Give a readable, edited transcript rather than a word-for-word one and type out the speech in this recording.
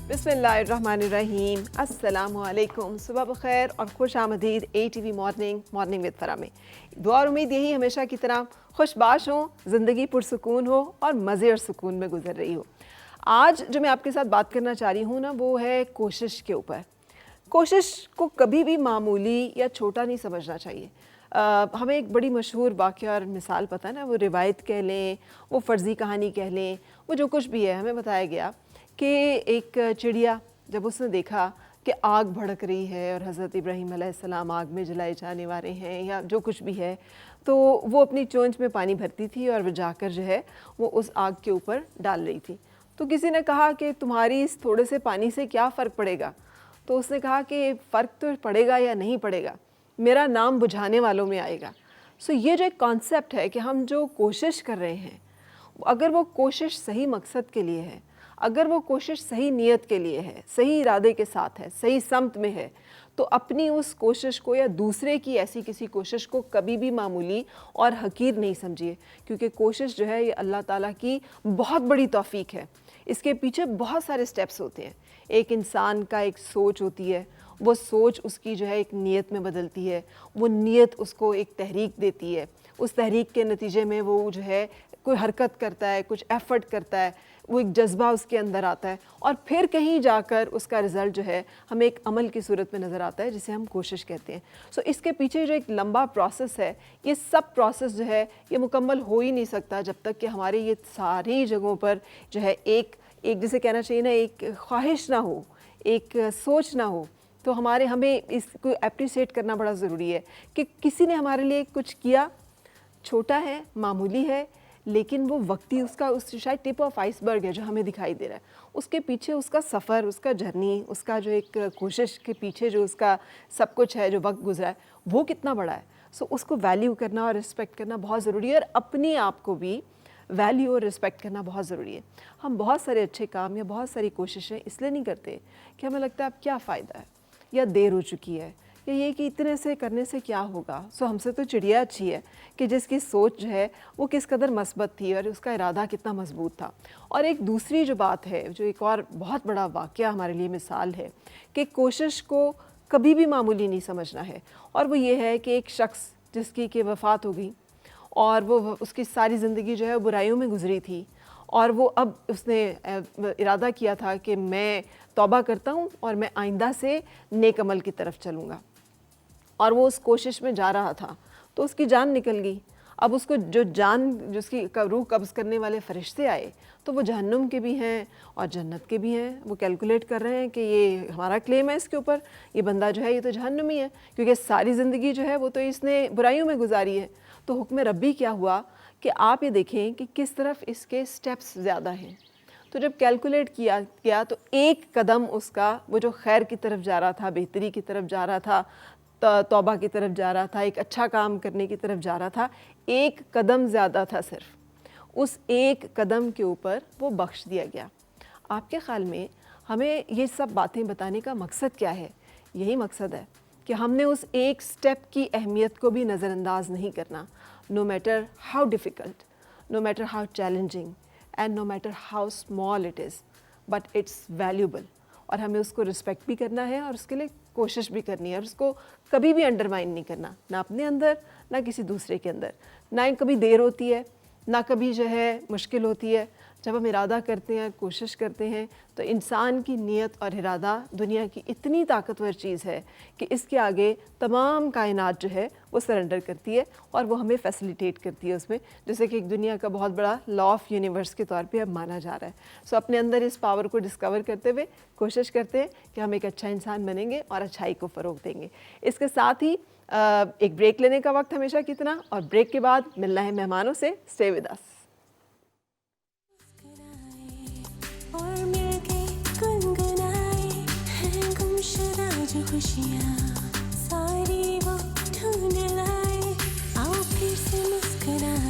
बिस्मिल्लाहिर्रहमानिर्रहीम, अस्सलामु अलैकुम, सुबह बखैर और खुश आमदीद ATV मॉर्निंग विद फरा में। दुआ और उम्मीद यही हमेशा की तरह खुशबाश हो, ज़िंदगी पुरसुकून हो और मज़े और सुकून में गुजर रही हो। आज जो मैं आपके साथ बात करना चाह रही हूँ ना, वो है कोशिश के ऊपर। कोशिश को कभी भी मामूली या छोटा नहीं समझना चाहिए। हमें एक बड़ी मशहूर वाक़या और मिसाल पता है ना, वो रिवायत कह लें, वो फ़र्ज़ी कहानी कह लें, वो जो कुछ भी है, हमें बताया गया कि एक चिड़िया जब उसने देखा कि आग भड़क रही है और हज़रत इब्राहीम अलैहिस्सलाम आग में जलाए जाने वाले हैं या जो कुछ भी है, तो वो अपनी चोंच में पानी भरती थी और वो जाकर जो है वो उस आग के ऊपर डाल रही थी। तो किसी ने कहा कि तुम्हारी इस थोड़े से पानी से क्या फ़र्क पड़ेगा? तो उसने कहा कि फ़र्क तो पड़ेगा या नहीं पड़ेगा, मेरा नाम बुझाने वालों में आएगा। सो ये जो एक कॉन्सेप्ट है कि हम जो कोशिश कर रहे हैं, अगर वो कोशिश सही मकसद के लिए है, अगर वो कोशिश सही नीयत के लिए है, सही इरादे के साथ है, सही समत में है, तो अपनी उस कोशिश को या दूसरे की ऐसी किसी कोशिश को कभी भी मामूली और हकीर नहीं समझिए, क्योंकि कोशिश जो है ये अल्लाह ताला की बहुत बड़ी तौफीक है। इसके पीछे बहुत सारे स्टेप्स होते हैं। एक इंसान का एक सोच होती है, वो सोच उसकी जो है एक नीयत में बदलती है, वो नीयत उसको एक तहरीक देती है, उस तहरीक के नतीजे में वो जो है कोई हरकत करता है, कुछ एफ़र्ट करता है, वो एक जज्बा उसके अंदर आता है और फिर कहीं जाकर उसका रिज़ल्ट जो है हमें एक अमल की सूरत में नज़र आता है, जिसे हम कोशिश कहते हैं। सो इसके पीछे जो एक लंबा प्रोसेस है, ये सब प्रोसेस जो है ये मुकम्मल हो ही नहीं सकता जब तक कि हमारे ये सारी जगहों पर जो है एक जिसे कहना चाहिए ना, एक ख्वाहिश ना हो, एक सोच ना हो। तो हमें इसको एप्रिशिएट करना बड़ा ज़रूरी है कि किसी ने हमारे लिए कुछ किया, छोटा है, मामूली है, लेकिन वो वक्ती उसका शायद टिप ऑफ आइसबर्ग है जो हमें दिखाई दे रहा है। उसके पीछे उसका सफ़र, उसका जर्नी, उसका जो एक कोशिश के पीछे जो उसका सब कुछ है, जो वक्त गुजरा है, वो कितना बड़ा है। सो उसको वैल्यू करना और रिस्पेक्ट करना बहुत ज़रूरी है और अपने आप को भी वैल्यू और रिस्पेक्ट करना बहुत ज़रूरी है। हम बहुत सारे अच्छे काम या बहुत सारी कोशिशें इसलिए नहीं करते कि हमें लगता है अब क्या फ़ायदा है या देर हो चुकी है या ये कि इतने से करने से क्या होगा। सो हमसे तो चिड़िया अच्छी है कि जिसकी सोच जो है वो किस कदर मस्बत थी और उसका इरादा कितना मजबूत था। और एक दूसरी जो बात है, जो एक और बहुत बड़ा वाक़या हमारे लिए मिसाल है कि कोशिश को कभी भी मामूली नहीं समझना है, और वो ये है कि एक शख्स जिसकी कि वफ़ात हो गई और वो उसकी सारी ज़िंदगी जो है बुराइयों में गुजरी थी, और वो अब उसने इरादा किया था कि मैं तौबा करता हूँ और मैं आइंदा से नेक अमल की तरफ चलूँगा, और वो उस कोशिश में जा रहा था तो उसकी जान निकल गई। अब उसको जिसकी रूह कब्ज़ करने वाले फ़रिश्ते आए, तो वो जहन्नुम के भी हैं और जन्नत के भी हैं। वो कैलकुलेट कर रहे हैं कि ये हमारा क्लेम है इसके ऊपर, ये बंदा जो है ये तो जहन्नुमी है, क्योंकि सारी ज़िंदगी जो है वो तो इसने बुराइयों में गुजारी है। तो हुक्म रब्बी क्या हुआ कि आप ये देखें कि किस तरफ इसके स्टेप्स ज़्यादा हैं। तो जब कैलकुलेट किया तो एक कदम उसका वो जो खैर की तरफ जा रहा था, बेहतरी की तरफ जा रहा था, तौबा की तरफ जा रहा था, एक अच्छा काम करने की तरफ जा रहा था, एक कदम ज़्यादा था सिर्फ। उस एक कदम के ऊपर वो बख्श दिया गया। आपके ख़्याल में हमें ये सब बातें बताने का मकसद क्या है? यही मकसद है कि हमने उस एक स्टेप की अहमियत को भी नज़रअंदाज नहीं करना। No matter how difficult, no matter how challenging and no matter how small it is, but it's valuable. और हमें उसको रिस्पेक्ट भी करना है और उसके लिए कोशिश भी करनी है, और उसको कभी भी अंडरमाइन नहीं करना, ना अपने अंदर ना किसी दूसरे के अंदर। ना ही कभी देर होती है, ना कभी जो है मुश्किल होती है। जब हम इरादा करते हैं, कोशिश करते हैं, तो इंसान की नीयत और इरादा दुनिया की इतनी ताकतवर चीज़ है कि इसके आगे तमाम कायनात जो है वो सरेंडर करती है और वो हमें फैसिलिटेट करती है उसमें, जैसे कि एक दुनिया का बहुत बड़ा लॉ ऑफ यूनिवर्स के तौर पे अब माना जा रहा है। सो अपने अंदर इस पावर को डिस्कवर करते हुए कोशिश करते हैं कि हम एक अच्छा इंसान बनेंगे और अच्छाई को फ़रोग़ देंगे। इसके साथ ही एक ब्रेक लेने का वक्त हमेशा कितना, और ब्रेक के बाद मिलना है मेहमानों से। Stay with us. खुशियाँ सारी वो ढूंढ लाए, आओ फिर से मुस्कुराए।